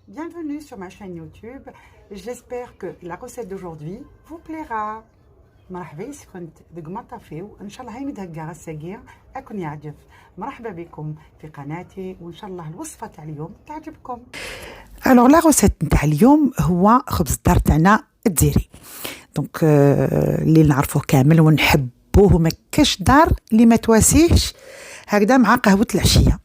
Bienvenue sur ma chaîne YouTube. J'espère que la recette d'aujourd'hui vous plaira. مرحبا كنت دق ما طافيو ان شاء الله هاي مدهقه السقيع اكون يعجب. مرحبا بكم في قناتي وان شاء الله الوصفه تاع اليوم تعجبكم. الوغ لا روسيت نتاع اليوم هو خبز الدار تاعنا الدزيري. دونك اللي نعرفوه كامل ونحبوه ما كاش دار اللي ما تواسيهش هكذا مع قهوه العشيه.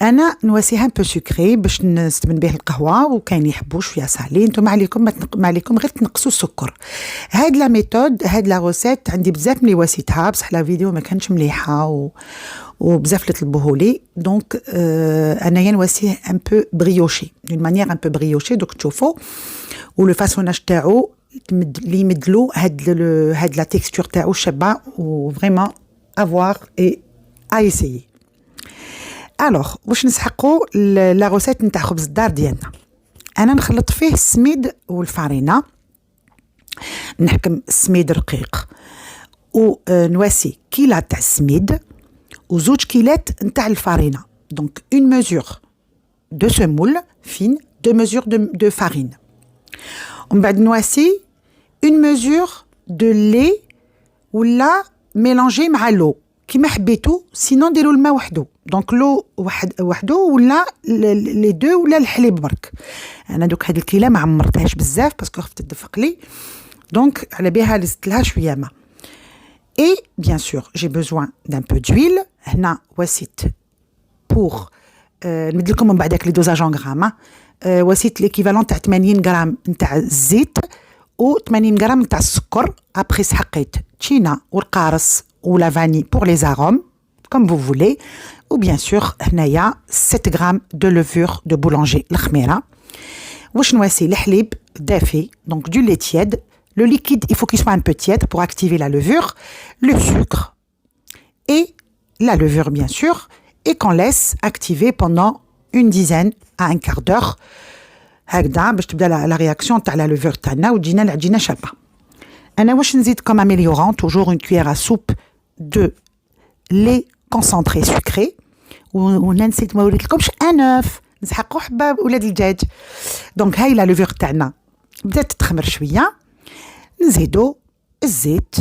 انا نواسيها ان بو سكري باش نستمن به القهوه، وكاين يحبوا شويه سالي. نتوما ما عليكم غير تنقصوا السكر. هاد لا ميثود هاد لا روسيت عندي بزاف ملي واسيتها، بصح لا فيديو ما كانتش مليحه وبزاف اللي طلبوهولي. دونك انايا نواسيه ان بو بريوشي دون مانيير ان بو بريوشي. دوك تشوفوا ولو فاسوناج تاعو اللي يمدلو هاد لا تيكستور تاعو شابه وفريمون افوار اي ايسيي. الوغ واش نسحقوا لا روسيت نتاع خبز الدار ديالنا. انا نخلط فيه السميد والفارينه، نحكم السميد رقيق ونواسي كيله تاع السميد وزوج كيلات نتاع الفارينه. دونك اون ميزور دو سمول فين، دو ميزور دو فارين. ومن بعد نواسي اون ميزور دو لي ولا ميلانجي مع لو كيما حبيتو، سينو نديرو الماء وحدو. دونك لو وحدو ولا لي دو ولا الحليب برك. انا دوك هاد الكيله ما عمرتهاش بزاف باسكو خفت تدفق لي، دونك على بها لزت لها شويه ماء. اي بيان سور جي بوزوان دان بو دويل. هنا واسيت بور نمد لكم من بعدك لي دوزاج ان غرام. واسيت ليكيفالون تاع 80 غرام نتاع الزيت و 80 غرام نتاع السكر. ابري سحقيت تشينا والقارص ou la vanille pour les arômes, comme vous voulez. Ou bien sûr, هنايا 7 grammes de levure de boulanger الخميرة. واش نواسي الحليب دافي, donc du lait tiède. Le liquide, il faut qu'il soit un peu tiède pour activer la levure. Le sucre et la levure, bien sûr. Et qu'on laisse activer pendant une dizaine à un quart d'heure. هكذا باش تبدا la réaction تاع la levure تاعنا وتجينا العجينة شابة. أنا واش نزيد comme améliorant, toujours une cuillère à soupe de lait concentré sucré. وهنا نسيت ما وريتلكمش ان اوف، نسحقوا حبه ولاد الدجاج. دونك هاي لا لوفور تاعنا بدات تخمر شويه، نزيدو الزيت.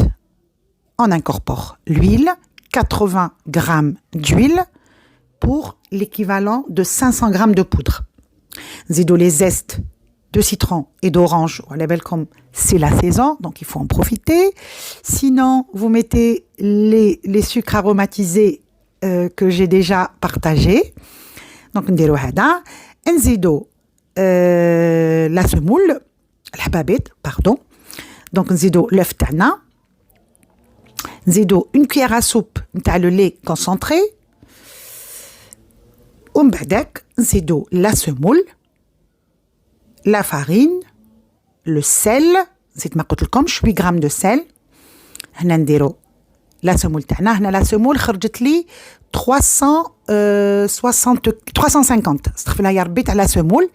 on incorpore l'huile 80 grammes d'huile pour l'équivalent de 500 grammes de poudre. نزيدو les zestes de citron et d'orange, c'est la saison, donc il faut en profiter. Sinon, vous mettez les sucres aromatisés que j'ai déjà partagés. Donc, نديرو هذا. نزيدو la semoule, الحبابات, pardon. Donc, نزيدو l'œuf تاعنا. نزيدو une cuillère à soupe نتاع le lait concentré. ومن بعدك نزيدو la semoule, la farine, le sel. نسيت ما قلت لكم 8 غرام دو سيل. هنا نديرو لا سمول تاعنا. هنا لا سمول خرجت لي 350 استغفر الله يا ربي تاع لا سمول.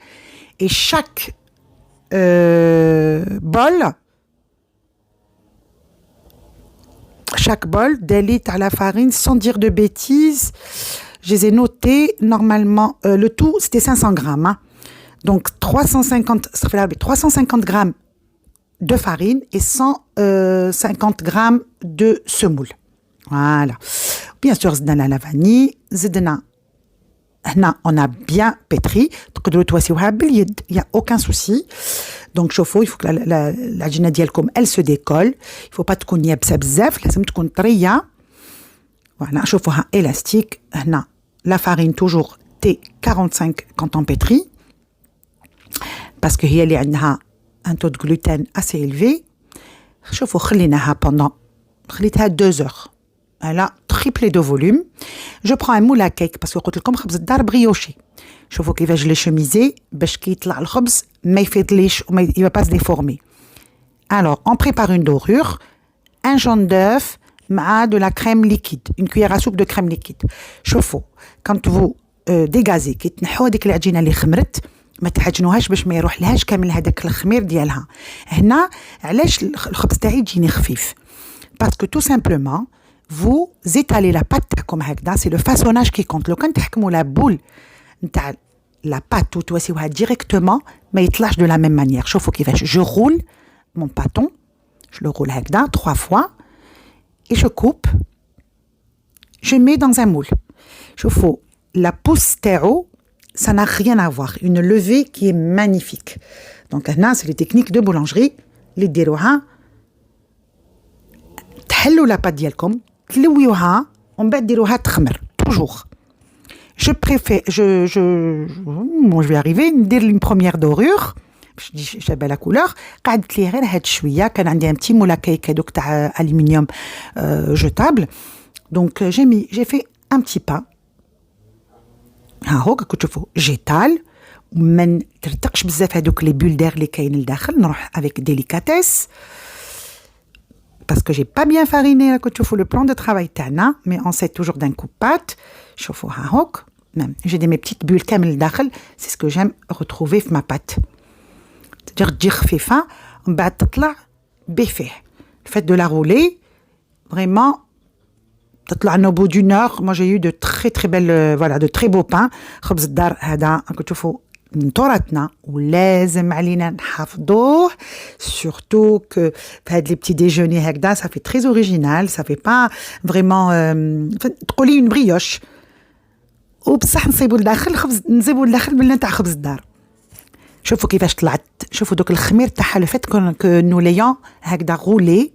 et chaque bol دالي تاع la farine, sans dire de bêtises, je les ai notés normalement. Le tout c'était 500 grammes, hein. Donc 350 grammes de farine et 150 grammes de semoule. Voilà. Bien sûr, زدنا la vanille. زدنا هنا on a bien pétri. تقدروا تواسيوها باليد, il y a aucun souci. Donc شوفوا, il faut que العجينة ديالكم elle se décolle. Il faut pas تكون يابسة بزاف, لازم تكون طرية. Voilà, شوفوها élastique. هنا la farine toujours T45 quand on pétrit. parce que هي اللي عندها un taux de gluten assez élevé. شوفوا خليناها خليتها 2 heures. Elle a triplé de volume. Je prends un moule à cake parce que قلت لكم خبز الدار brioché. شوفوا كيفاش je l'ai chemisé باش كي يطلع الخبز ما يفيضليش وما il va pas se déformer. Alors on prépare une dorure, un jaune d'œuf مع de la crème liquide, une cuillère à soupe de crème liquide. شوفوا quand vous dégazez كي تنحوا هذيك العجينه اللي خمرت ما تحجنوهاش باش ما يروح لهاش كامل هذاك الخمير ديالها. هنا علاش الخبز تاعي يجيني خفيف؟ باسكو تو سامبلومون vous étalez la pâte تاعكم هكذا. سي لو فاسوناج كي كونت. لو كان تحكموا لا بول نتاع la pâte وتواسيوها directement ما يطلعش de la même manière. شوفوا كيفاش je roule mon pâton, je le roule هكذا 3 fois et je coupe, je mets dans un moule. شوفوا la pousse تاعو ça n'a rien à voir, une levée qui est magnifique. Donc هنا c'est les techniques de boulangerie اللي ديروها تحلوا la pâte ديالكم تلويوها ومن بعد ديروها تخمر toujours. Je préfère, bon, je vais arriver, ندير une première dorure باش تجي شابه la couleur. قعدت لي غير هاد شويه كان عندي un petit moule à cake هذوك تاع aluminium jetable. Donc j'ai fait un petit pas. ها هو كنت تشوفوا جيتال وما ترتقش بزاف هذوك لي بول دير اللي كاين لداخل. نروح avec délicatesse parce que j'ai pas bien fariné كنت تشوفوا le plan de travail تاعنا mais on sait toujours d'un coup pâte. شوفوا ها هوك j'ai des mes petites bulles كامل لداخل. c'est ce que j'aime retrouver في ma pâte. c'est-à-dire تجي خفيفه ومن بعد تطلع بفيه. le fait de la rouler vraiment تطلع au bout d'une heure. Moi j'ai eu de très très belles voilà de très beaux pains. خبز الدار هذا راكم تشوفوا من تراثنا ولازم علينا نحافظوه surtout que في هاد لي بتي ديجوني هكذا ça fait très original, ça fait pas vraiment تقولي une brioche وبصح نصيبوا لداخل خبز نزيبوا لداخل بلنا تاع خبز الدار. شوفوا كيفاش طلعت. شوفوا دوك الخمير تاعها لو فات كو نو ليون هكذا غولي.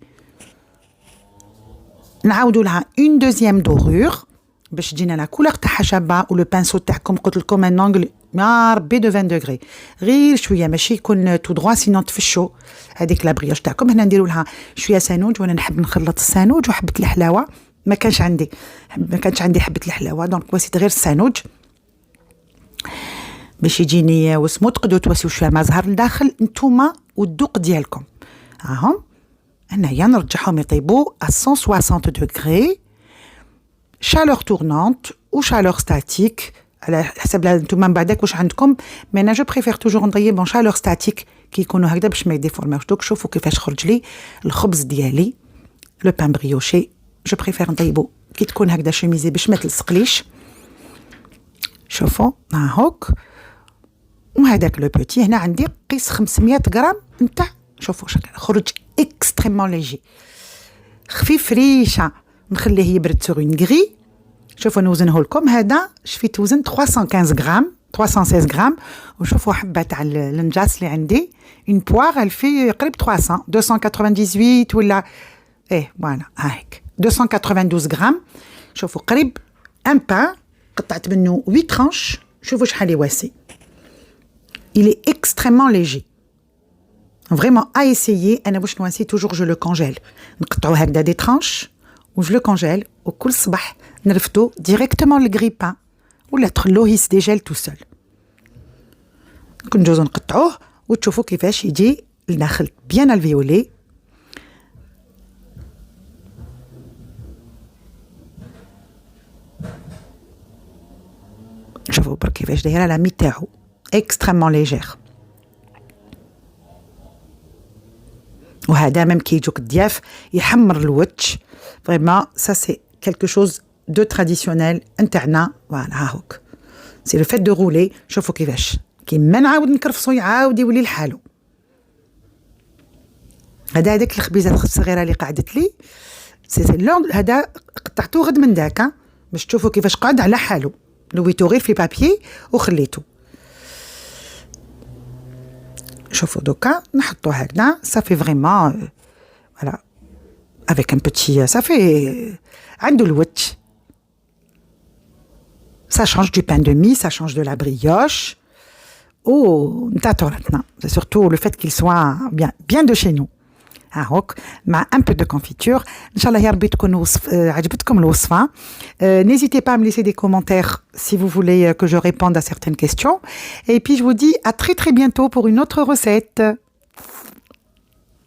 نعاودوا لها اون دوزيام دورور باش تجينا لا كولور تاعها شابه. ولو بانسو تاعكم قلت لكم ان انجل يا ربي دو 20 دوغري غير شويه ماشي يكون تو دروا سينون تفشوا هذيك لا بريوش تاعكم. هنا نديروا لها شويه سانوج وانا نحب نخلط السانوج وحبه الحلاوه ما كانش عندي حبه الحلاوه دونك واسيت غير السانوج باش يجيني وسمو. تقدروا تواسيو شويه ما زهر لداخل نتوما والذوق ديالكم. هاهم هنايا نرجعهم يطيبوا à 160 degrés chaleur tournante ou chaleur statique على حسب نتوما من بعدك واش عندكم. مي انا جو بريفير توجور نطيب chaleur statique كي يكونوا هكذا باش ما يديفورماوش. دوك شوفوا كيفاش خرج لي الخبز ديالي لو بان بريوشي. جو بريفير نطيبو كي تكون هكذا شوميزي باش ما تلصقليش. شوفوا ها هوك. وهذاك لو بوتي هنا عندي قيس 500 غرام نتاع. شوفوا شكل خرج اكستريمون ليجي خفيف ريشه. نخليه يبرد سور اون غري. شوفوا نوزنه لكم. هذا شفيت توزن 315 غرام 316 غرام. وشوفوا حبه تاع النجاس اللي عندي اون بوار elle fait قريب 300 298 ولا ايه فوالا هاك 292 غرام. شوفوا قريب ان بان قطعت منه 8 tranches. شوفوا شحال يواسي. il est extrêmement léger. Vraiment à essayer. أنا باش نواسي toujours je le congèle. نقطعو هكذا des tranches و je le congèle وكل صباح نرفدو directement le grille-pain ولا تخلوه يسديجيل tout seul. كنجوزو نقطعوه وتشوفوا كيفاش يجي لداخل bien alvéolé. شوفوا برك كيفاش دايره لا مي تاعو extrêmement légère. وهذا ميم كي يجوك الضياف يحمر الوجه. فريمون سا سي كالكو شوز دو تراديسيونيل نتاعنا. فوالا ها هوك سي لو فيت دو رولي. شوفوا كيفاش كيما نعاود نكرفصو يعاود يولي لحالو. هذاك الخبيزات الصغيره اللي قعدت لي سي لون هذا قطعته غد من داك باش تشوفوا كيفاش قعد على حالو. لويتو غير في بابيي وخليته. شوفوا دوكا نحطو هكذا صافي فريمون فوالا افيك ان بوتي صافي عنده الوجه. ça change du pain de mie, ça change de la brioche نتاع تراثنا. c'est surtout le fait qu'il soit bien de chez nous. ها هوك مع un peu de confiture. ان شاء الله يا ربي تكون عجبتكم الوصفه. N'hésitez pas à me laisser des commentaires si vous voulez que je réponde à certaines questions. Et puis je vous dis à très très bientôt pour une autre recette.